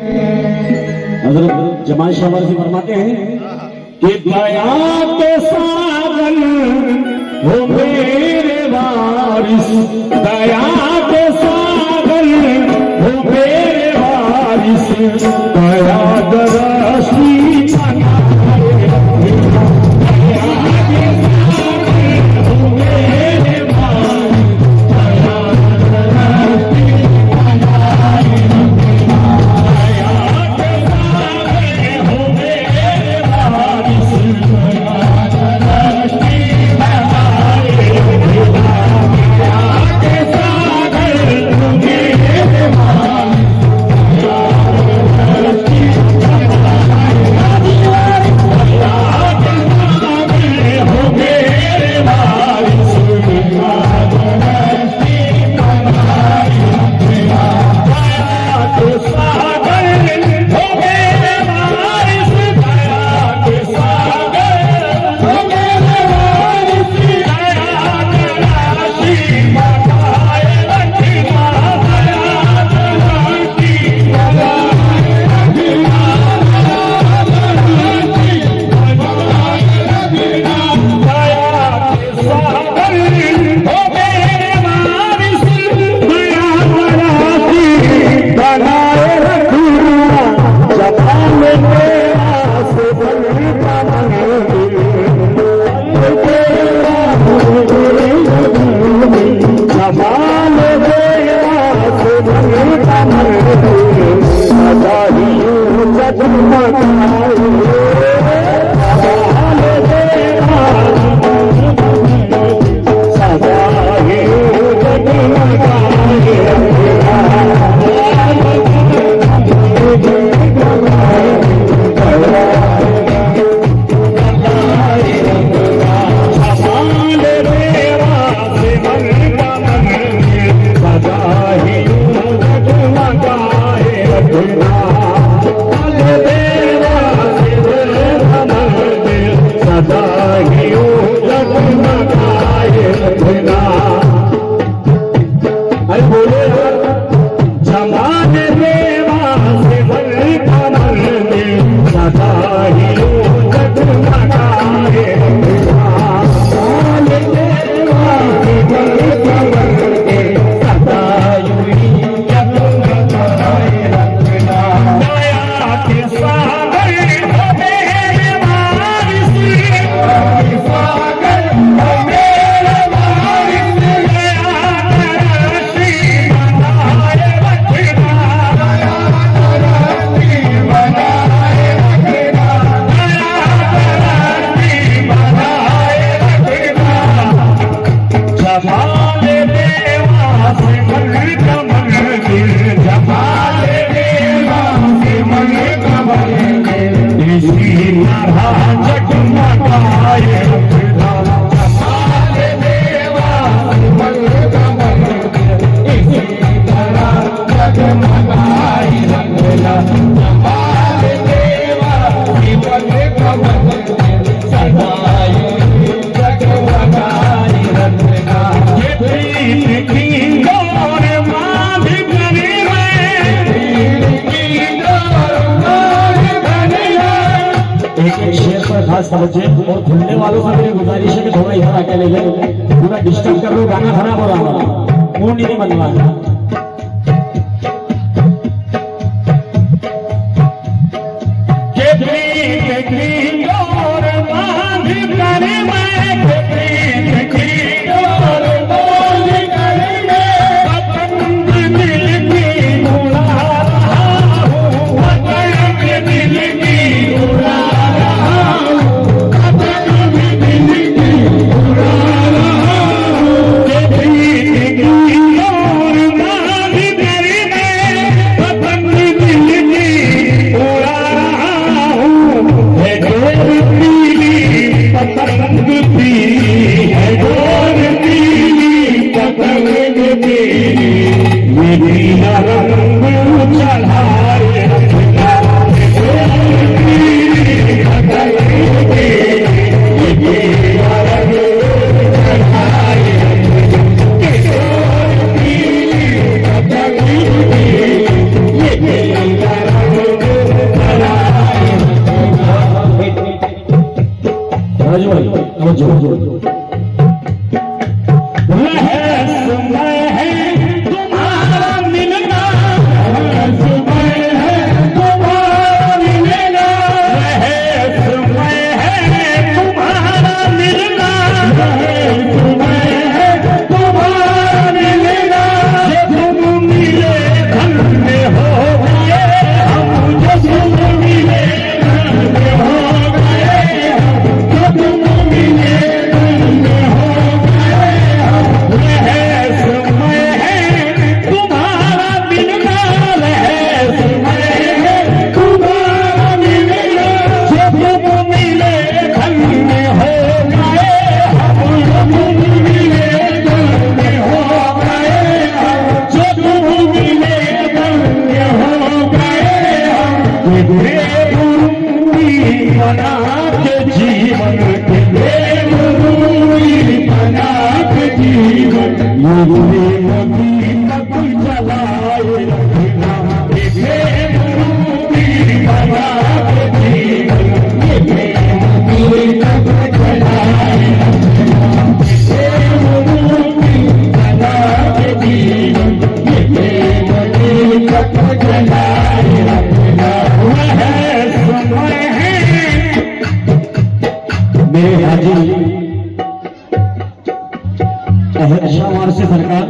हजरत जमाल शाहवर जी फरमाते हैं कि दया के सागर हो मेरे वारिस, दया के सागर हो मेरे वारिस, दया दरसी खास तवज्जो और घूमने वालों से मेरी गुजारिश है कि थोड़ा इधर आके ले लें, पूरा डिस्टर्ब कर लो, गाना खराब हो रहा है, मूड नहीं बनवा है। राजू भाई तवज्जो समय है तुम्हारा मिलना समय है तुम्हारा मिलना समय है तुम्हारा मिलना समय है तुम्हारा मिलना तुम मिले धन्य हो गए हम तुम मिले धन्य हो गए तुम मिले धन्य हो गए समय है तुम्हारा मिलना समय है तुम्हारा मिलना तुम मिले धन्य हो गए हम तुम मिले धन्य हो गए तुम मिले धन्य हो गए बना के जीवन बना के जीवन ये मोदी तक चलाए रखना बना के जीवन ये मोदी तक चलाए बना के जीवन ये मोदी तक चलाए रखना वह समय है मेरे हाजी शाहवार से सरकार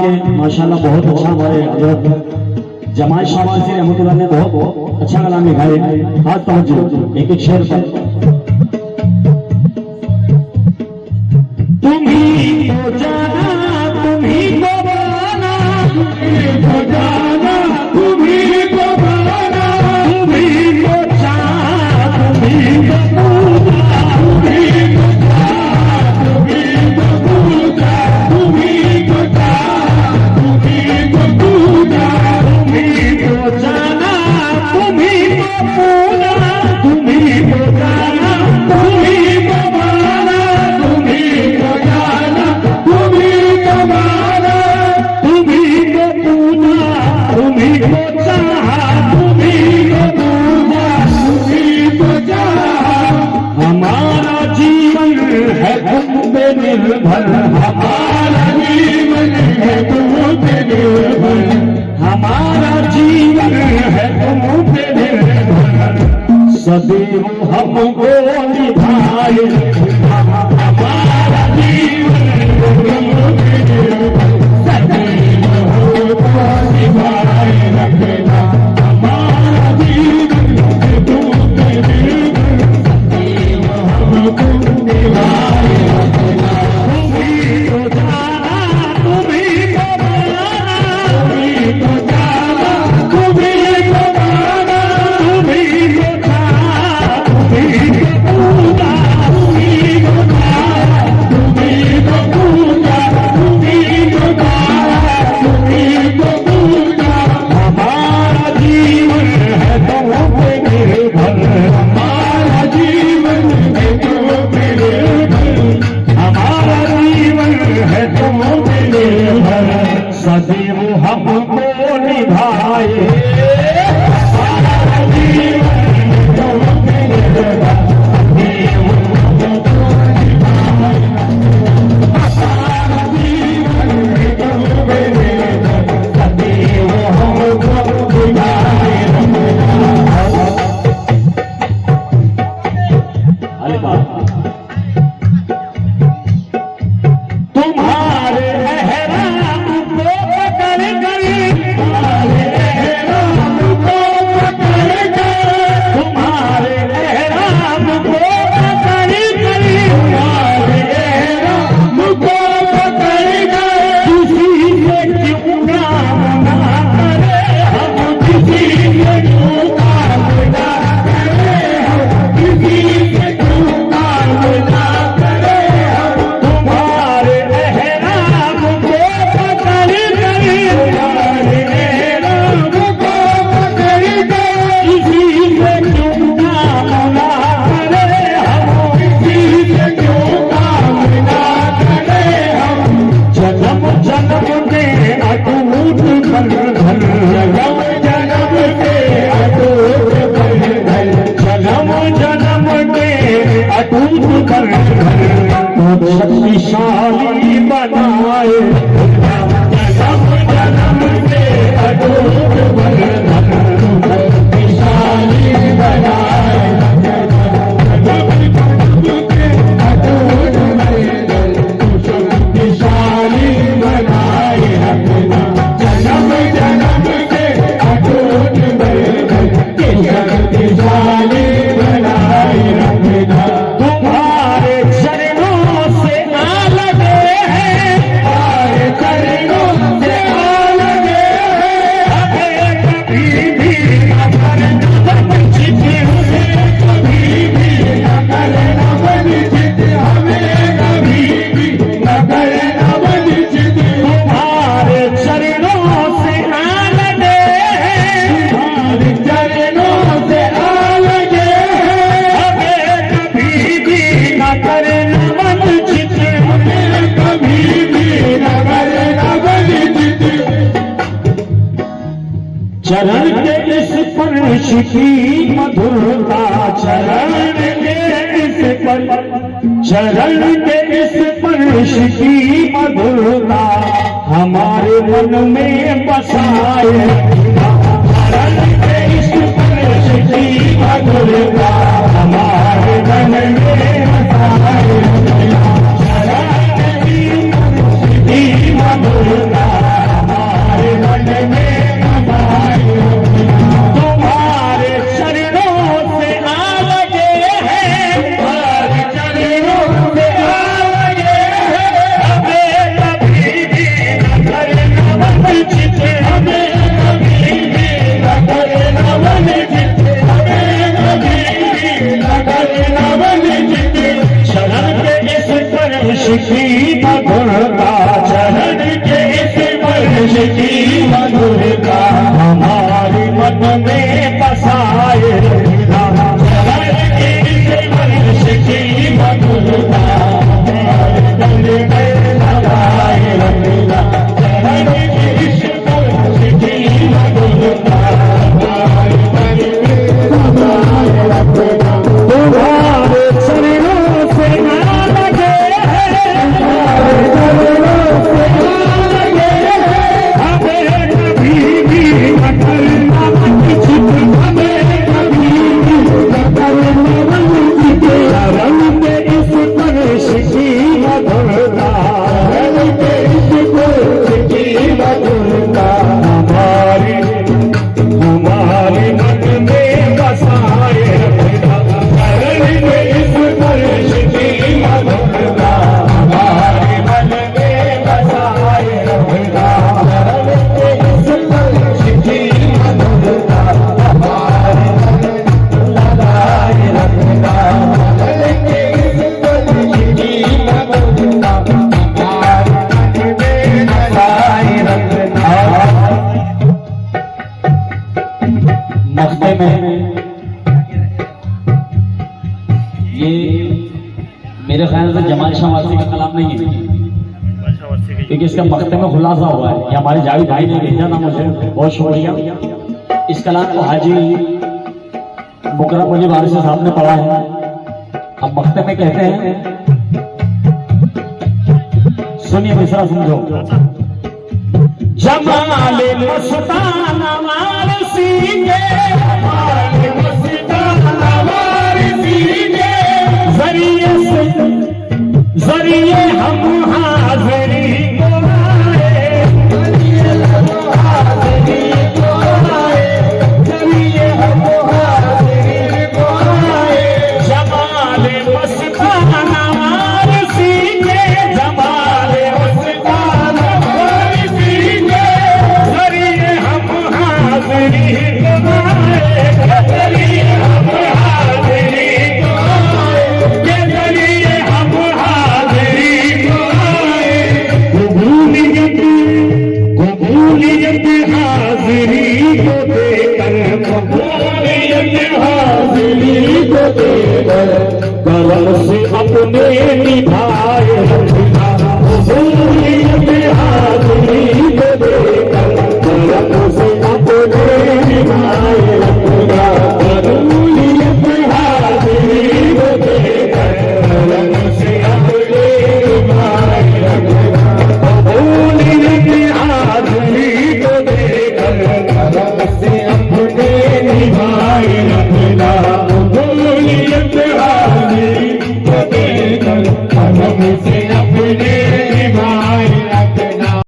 के माशाल्लाह बहुत अच्छा हमारे हजरत जमाल शाबाश से रहमतुल्लाह ने बहुत अच्छा कलाम लिखाए। हाथ तवज्जो एक एक शेर पर। तुम्ही तो जाना तुम्ही को बनाना, तुम्ही तो जाना तुम्ही को बनाना, तुम्ही को चाहा तुम्ही को पूजा, तुम्ही को चाहा तुम्ही को पूजा, तुम्ही को चाहा तुम्ही को पूजा, तुम्ही को जाना तुम्ही को पूजा, तुम्ही को जाना तुम्ही को बनाना, तुम्ही को जाना तुम्ही को बनाना, तुम्ही को पूजा तुम्ही को चाहा तुम्ही को पूजा, तुम्ही को चाहा। हमारा जीवन है तुम पे निर्भर, हमारा जीवन है तुम पे निर्भर, हमारा जीवन है तुम पे निर्भर, सदैव हमको निभाए, हमारा जीवन है तुम पे निर्भर, सदैव हमको निभाए रखना, हमारा जीवन है तुम पे निर्भर, सदैव हमको निभाए रखना। तुम्ही को जाना तुम्ही को बनाना, तुम्ही को जाना तुम्ही को बनाना, तुम्ही को चाहा तुम्ही को पूजा, तुम्ही को चाहा तुम्ही को पूजा, तुम्ही को चाहा तुम्ही को पूजा। हमारा जीवन है तुम पे निर्भर, हमारा जीवन है तुम पे निर्भर, हमारा जीवन है तुम पे निर्भर, सदैव हमको निभाए, हमारा जीवन है तुम पे निर्भर, सदैव हमको निभाए, हमारा जीवन है तुम पे निर्भर, सदैव हमको निभाए रखना। अरे बाप तुम्हारे एहराम को पकड़ गई, तुम्हारे एहराम को पकड़ गई, तुम्हारे एहराम को पकड़ गई, तुम्हारे एहराम को पकड़ गई, किसी से क्यों काम ना करे हम, किसी से क्यों काम ना करे हम, किसी से क्यों काम ना करे हम, तुम्हारे एहराम को पकड़ गई, तुम्हारे एहराम को पकड़ गई, किसी से क्यों काम ना करे हम, किसी से क्यों काम ना करे हम। जन्म जन्म के अटूट बंधन, जन्म जन्म के अटूट बंधन, जन्म जन्म के अटूट बंधन, तो शक्तिशाली बनाए, जन्म जन्म के अटूट बंधन, शक्तिशाली बनाए, अटूट बंधन, शक्तिशाली बनाए रखना, जन्म जन्म के अटूट बंधन, शक्तिशाली बनाए रखना। तुम्हारे चरणों से आ लगे हैं, तुम्हारे चरणों से आ लगे हैं, हमें कभी भी न करना वंचित, हमें कभी भी न करना वंचित, हमें कभी भी न करना वंचित। तुम्हारे चरणों से आ लगे हैं, तुम्हारे चरणों से आ लगे हैं, हमें कभी भी न करना वंचित, हमें कभी भी न करना वंचित। चरण के स्पर्श की मधुरता, चरण के स्पर्श की मधुरता हमारे मन में बसाए, चरण के स्पर्श की मधुरता हमारे मन में बसाए, चरण की मधुरता मेरे ख्याल से जमाल शाह वासी का कलाम नहीं है, क्योंकि इसका मख्ते में खुलासा हुआ है। ये हमारे जावेद भाई ने भेजा था मुझे, बहुत शुक्रिया। इस कलाम को हाजी मुकरम अली वारिस साहब ने पढ़ा है। अब मख्ते में कहते हैं, सुनिए मिसरा समझो। जमाल मस्ताना वारसी के, जरिए हम हाज़री को आए, जरिए हम हाज़री को आए, जरिए हम हाज़री को आए। जमाल मस्ताना वारसी के, जमाल मस्ताना वारसी के, जरिए हम हाज़री को आए, जरिए हम हाज़री को आए, जरिए हम हाज़री को देकर, कबूलियत हाज़री को देकर, करम से अपने निभाए रखना। कबूलियत हाज़री को देकर, करम से अपने निभाए रखना। कबूलियत हाज़री को देकर, करम से अपने निभाए रखना। कबूलियत हाज़री को देकर, करम से अपने निभाए रखना। कबूलियत हाज़री को देकर, करम से